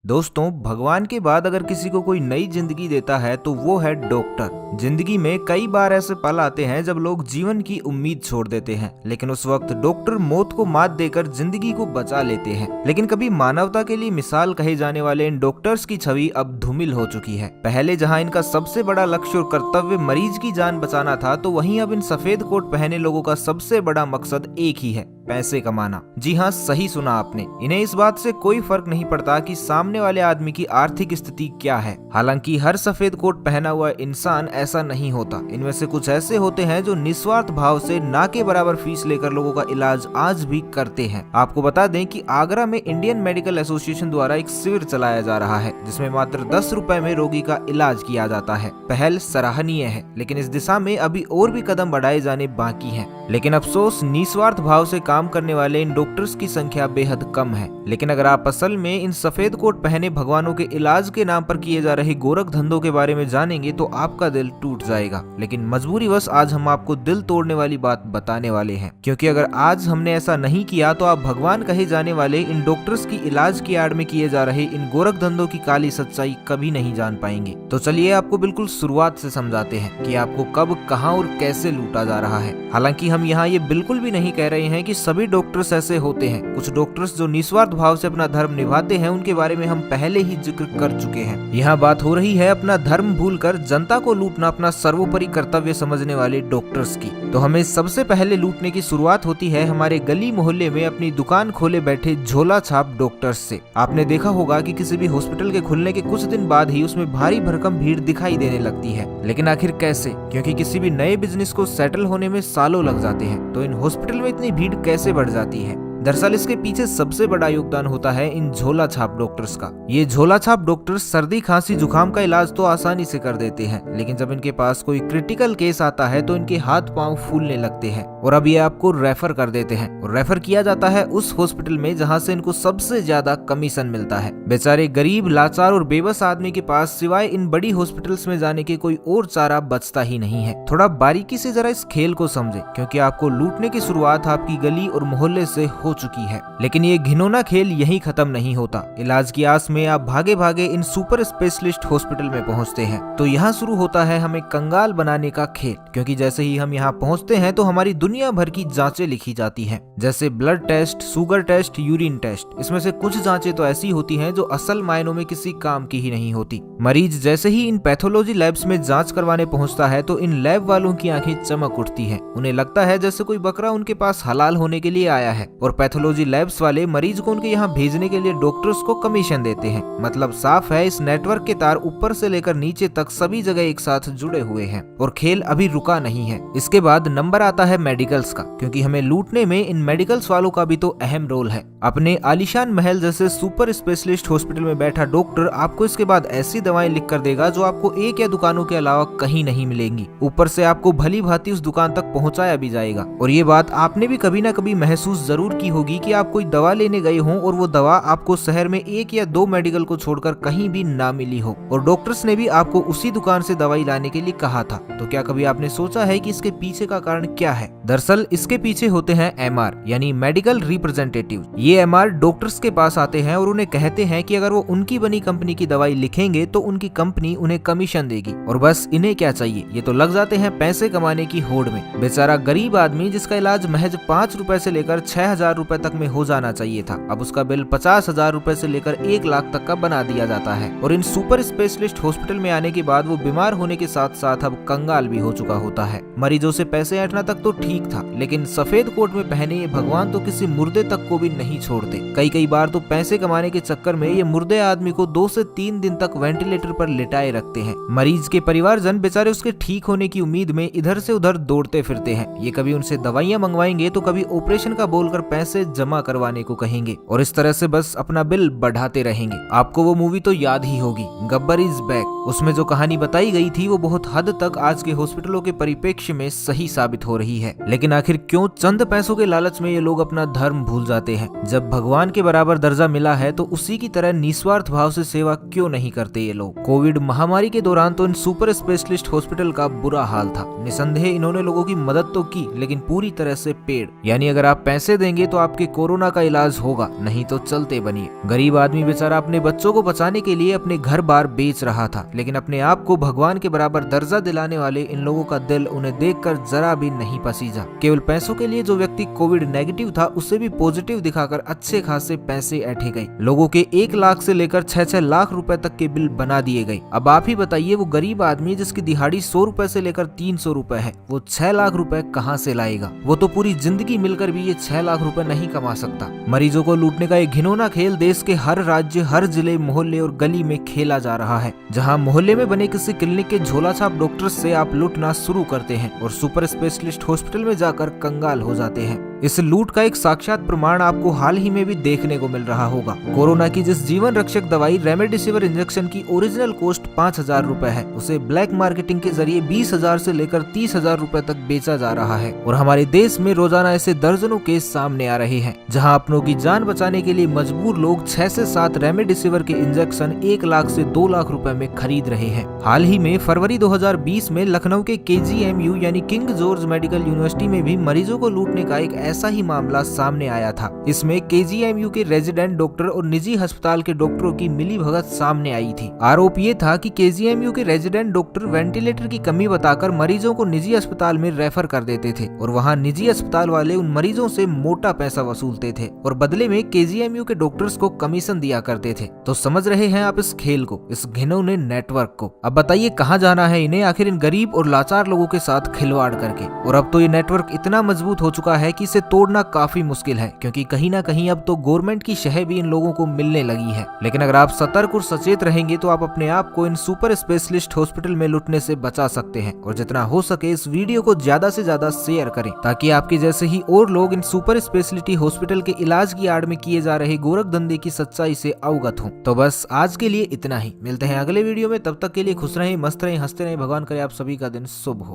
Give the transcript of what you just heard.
दोस्तों, भगवान के बाद अगर किसी को कोई नई जिंदगी देता है तो वो है डॉक्टर। जिंदगी में कई बार ऐसे पल आते हैं जब लोग जीवन की उम्मीद छोड़ देते हैं, लेकिन उस वक्त डॉक्टर मौत को मात देकर जिंदगी को बचा लेते हैं। लेकिन कभी मानवता के लिए मिसाल कहे जाने वाले इन डॉक्टर्स की छवि अब धूमिल हो चुकी है। पहले जहां इनका सबसे बड़ा लक्ष्य और कर्तव्य मरीज की जान बचाना था, तो वहीं अब इन सफेद कोट पहने लोगों का सबसे बड़ा मकसद एक ही है, पैसे कमाना। जी हाँ, सही सुना आपने। इन्हें इस बात से कोई फर्क नहीं पड़ता कि सामने वाले आदमी की आर्थिक स्थिति क्या है। हालांकि हर सफेद कोट पहना हुआ इंसान ऐसा नहीं होता। इनमें से कुछ ऐसे होते हैं जो निस्वार्थ भाव से ना के बराबर फीस लेकर लोगों का इलाज आज भी करते हैं। आपको बता दें कि आगरा में इंडियन मेडिकल एसोसिएशन द्वारा एक शिविर चलाया जा रहा है, जिसमें मात्र 10 रुपए में रोगी का इलाज किया जाता है। पहल सराहनीय है, लेकिन इस दिशा में अभी और भी कदम बढ़ाए जाने बाकी हैं। लेकिन अफसोस, निस्वार्थ भाव से काम करने वाले इन डॉक्टर्स की संख्या बेहद कम है। लेकिन अगर आप असल में इन सफेद कोट पहने भगवानों के इलाज के नाम पर किए जा रहे गोरख धंधों के बारे में जानेंगे तो आपका दिल टूट जाएगा। लेकिन मजबूरीवश आज हम आपको दिल तोड़ने वाली बात बताने वाले हैं, क्योंकि अगर आज हमने ऐसा नहीं किया तो आप भगवान कहे जाने वाले इन डॉक्टर्स की इलाज की आड़ में किए जा रहे इन गोरख धंधों की काली सच्चाई कभी नहीं जान पाएंगे। तो चलिए आपको बिल्कुल शुरुआत से समझाते हैं कि आपको कब, कहां और कैसे लूटा जा रहा है। हालांकि हम यहाँ ये बिल्कुल भी नहीं कह रहे हैं कि सभी डॉक्टर्स ऐसे होते हैं। कुछ डॉक्टर्स जो निस्वार्थ भाव से अपना धर्म निभाते हैं, उनके बारे में हम पहले ही जिक्र कर चुके हैं। यहाँ बात हो रही है अपना धर्म भूलकर जनता को लूटना अपना सर्वोपरि कर्तव्य समझने वाले डॉक्टर्स की। तो हमें सबसे पहले लूटने की शुरुआत होती है हमारे गली मोहल्ले में अपनी दुकान खोले बैठे झोला छाप डॉक्टर्स से। आपने देखा होगा कि किसी भी हॉस्पिटल के खुलने के कुछ दिन बाद ही उसमें भारी भरकम भीड़ दिखाई देने लगती है। लेकिन आखिर कैसे? क्योंकि किसी भी नए बिजनेस को सेटल होने में सालों लग जाते हैं, तो इन हॉस्पिटल में इतनी भीड़ कैसे बढ़ जाती है? दरअसल इसके पीछे सबसे बड़ा योगदान होता है इन झोला छाप डॉक्टर्स का। ये झोला छाप डॉक्टर्स सर्दी, खांसी, जुकाम का इलाज तो आसानी से कर देते हैं, लेकिन जब इनके पास कोई क्रिटिकल केस आता है तो इनके हाथ पांव फूलने लगते हैं और अब ये आपको रेफर कर देते हैं। और रेफर किया जाता है उस हॉस्पिटल में जहां से इनको सबसे ज्यादा कमीशन मिलता है। बेचारे गरीब, लाचार और बेबस आदमी के पास सिवाय इन बड़ी हॉस्पिटल्स में जाने के कोई और चारा बचता ही नहीं है। थोड़ा बारीकी से जरा इस खेल को समझे, क्योंकि आपको लूटने की शुरुआत आपकी गली और मोहल्ले से हो चुकी है। लेकिन ये घिनौना खेल यहीं खत्म नहीं होता। इलाज की आस में आप भागे भागे इन सुपर स्पेशलिस्ट हॉस्पिटल में पहुंचते हैं, तो यहाँ शुरू होता है हमें कंगाल बनाने का खेल। क्योंकि जैसे ही हम यहाँ पहुंचते हैं तो हमारी दुनिया भर की जांचें लिखी जाती हैं, जैसे blood test, sugar test, urine test. इसमें से कुछ जांचें तो ऐसी होती हैं जो असल मायनों में किसी काम की ही नहीं होती। मरीज जैसे ही इन पैथोलॉजी लैब्स में जांच करवाने पहुंचता है तो इन लैब वालों की आंखें चमक उठती हैं। उन्हें लगता है जैसे कोई बकरा उनके पास हलाल होने के लिए आया है, और पैथोलॉजी लैब्स वाले मरीज को उनके यहाँ भेजने के लिए डॉक्टर्स को कमीशन देते हैं। मतलब साफ है, इस नेटवर्क के तार ऊपर से लेकर नीचे तक सभी जगह एक साथ जुड़े हुए हैं और खेल अभी रुका नहीं है। इसके बाद नंबर आता है मेडिकल्स का, क्योंकि हमें लूटने में इन मेडिकल्स वालों का भी तो अहम रोल है। अपने आलीशान महल जैसे सुपर स्पेशलिस्ट हॉस्पिटल में बैठा डॉक्टर आपको इसके बाद ऐसी दवाएं लिख कर देगा जो आपको एक या दुकानों के अलावा कहीं नहीं मिलेंगी। ऊपर से आपको भली भांति उस दुकान तक पहुंचाया भी जाएगा। और ये बात आपने भी कभी ना कभी महसूस जरूर की होगी कि आप कोई दवा लेने गए हो और वो दवा आपको शहर में एक या दो मेडिकल को छोड़कर कहीं भी ना मिली हो, और डॉक्टर्स ने भी आपको उसी दुकान से दवाई लाने के लिए कहा था। तो क्या कभी आपने सोचा है कि इसके पीछे का कारण क्या है? दरअसल इसके पीछे होते हैं MR यानी मेडिकल रिप्रेजेंटेटिव। ये MR डॉक्टर्स के पास आते हैं और उन्हें कहते हैं कि अगर वो उनकी बनी कंपनी की दवाई लिखेंगे तो उनकी कंपनी उन्हें कमीशन देगी। और बस इन्हें क्या चाहिए, ये तो लग जाते हैं पैसे कमाने की होड़ में। बेचारा गरीब आदमी जिसका इलाज महज 5 रुपए से लेकर 6,000 रुपए तक में हो जाना चाहिए था, अब उसका बिल 50,000 रुपए से लेकर 1 लाख तक का बना दिया जाता है। और इन सुपर स्पेशलिस्ट हॉस्पिटल में आने के बाद वो बीमार होने के साथ साथ अब कंगाल भी हो चुका होता है। मरीजों से पैसे ऐंठना तक तो ठीक था, लेकिन सफेद कोट में पहने ये भगवान तो किसी मुर्दे तक को भी नहीं छोड़ते। कई बार तो पैसे कमाने के चक्कर में ये मुर्दे आदमी को 2 से 3 दिन तक वेंटिलेटर पर लिटाए रखते हैं। मरीज के परिवारजन बेचारे उसके ठीक होने की उम्मीद में इधर से उधर दौड़ते फिरते हैं। ये कभी उनसे दवाइयां मंगवाएंगे तो कभी ऑपरेशन का बोलकर पैसे जमा करवाने को कहेंगे, और इस तरह से बस अपना बिल बढ़ाते रहेंगे। आपको वो मूवी तो याद ही होगी, गब्बर इज बैक। उसमें जो कहानी बताई गई थी वो बहुत हद तक आज के हॉस्पिटलों के परिप्रेक्ष्य में सही साबित हो रही है। लेकिन आखिर क्यों चंद पैसों के लालच में ये लोग अपना धर्म भूल जाते हैं? जब भगवान के बराबर दर्जा मिला है तो उसी की तरह निस्वार्थ भाव से सेवा क्यों नहीं करते ये लोग? कोविड महामारी के दौरान तो इन सुपर स्पेशलिस्ट हॉस्पिटल का बुरा हाल था। निसंदेह इन्होंने लोगों की मदद तो की, लेकिन पूरी तरह से पेड, यानी अगर आप पैसे देंगे तो आपके कोरोना का इलाज होगा, नहीं तो चलते बनिए। गरीब आदमी बेचारा अपने बच्चों को बचाने के लिए अपने घर बार बेच रहा था, लेकिन अपने आप को भगवान के बराबर दर्जा दिलाने वाले इन लोगों का दिल उन्हें देखकर जरा भी नहीं पसीजा। केवल पैसों के लिए जो व्यक्ति कोविड नेगेटिव था उसे भी पॉजिटिव दिखाकर अच्छे खासे पैसे ऐंठे गए। लोगों के 1 लाख से लेकर 6-6 लाख रुपए तक के बिल बना दिए गए। अब आप ही बताइए, वो गरीब आदमी जिसकी दिहाड़ी 100 रुपए से लेकर 300 रुपए है, वो 6 लाख रुपए कहाँ से लाएगा? वो तो पूरी जिंदगी मिलकर भी ये 6 लाख रुपए नहीं कमा सकता। मरीजों को लूटने का एक घिनौना खेल देश के हर राज्य, हर जिले, मोहल्ले और गली में खेला जा रहा है। जहाँ मोहल्ले में बने किसी क्लिनिक के झोला छाप डॉक्टर से आप लूटना शुरू करते हैं और सुपर स्पेशलिस्ट हॉस्पिटल में जाकर कंगाल हो जाते हैं। इस लूट का एक साक्षात प्रमाण आपको हाल ही में भी देखने को मिल रहा होगा। कोरोना की जिस जीवन रक्षक दवाई रेमडेसिविर इंजेक्शन की ओरिजिनल कॉस्ट 5,000 रुपए है, उसे ब्लैक मार्केटिंग के जरिए 20,000 से लेकर 30,000 रुपए तक बेचा जा रहा है। और हमारे देश में रोजाना ऐसे दर्जनों केस सामने आ रहे हैं जहां अपनों की जान बचाने के लिए मजबूर लोग 6 से 7 रेमडेसिविर के इंजेक्शन 1 लाख से 2 लाख रुपए में खरीद रहे हैं। हाल ही में फरवरी 2020 में लखनऊ के KGMU यानी किंग जॉर्ज मेडिकल यूनिवर्सिटी में भी मरीजों को लूटने का एक ऐसा ही मामला सामने आया था। इसमें KGMU के रेजिडेंट डॉक्टर और निजी अस्पताल के डॉक्टरों की मिलीभगत सामने आई थी। आरोप ये था कि KGMU के रेजिडेंट डॉक्टर वेंटिलेटर की कमी बताकर मरीजों को निजी अस्पताल में रेफर कर देते थे और वहां निजी अस्पताल वाले उन मरीजों से मोटा पैसा वसूलते थे और बदले में KGMU के डॉक्टर्स को कमीशन दिया करते थे। तो समझ रहे हैं आप इस खेल को, इस घिनौने नेटवर्क को? अब बताइए कहाँ जाना है इन्हें आखिर इन गरीब और लाचार लोगों के साथ खिलवाड़ करके? और अब तो ये नेटवर्क इतना मजबूत हो चुका है कि इसे तोड़ना काफी मुश्किल है, क्योंकि कहीं ना कहीं अब तो गवर्नमेंट की शह भी इन लोगों को मिलने लगी है। लेकिन अगर आप सतर्क और सचेत रहेंगे तो आप अपने आप को इन सुपर स्पेशलिस्ट हॉस्पिटल में लुटने से बचा सकते हैं। और जितना हो सके इस वीडियो को ज्यादा से ज्यादा शेयर करें, ताकि आपके जैसे ही और लोग इन सुपर स्पेशलिटी हॉस्पिटल के इलाज की आड़ में किए जा रहे गोरख धंधे की सच्चाई से अवगत हों। तो बस आज के लिए इतना ही, मिलते हैं अगले वीडियो में। तब तक के लिए खुश रहें, मस्त रहें, हंसते रहें। भगवान करे आप सभी का दिन शुभ हो।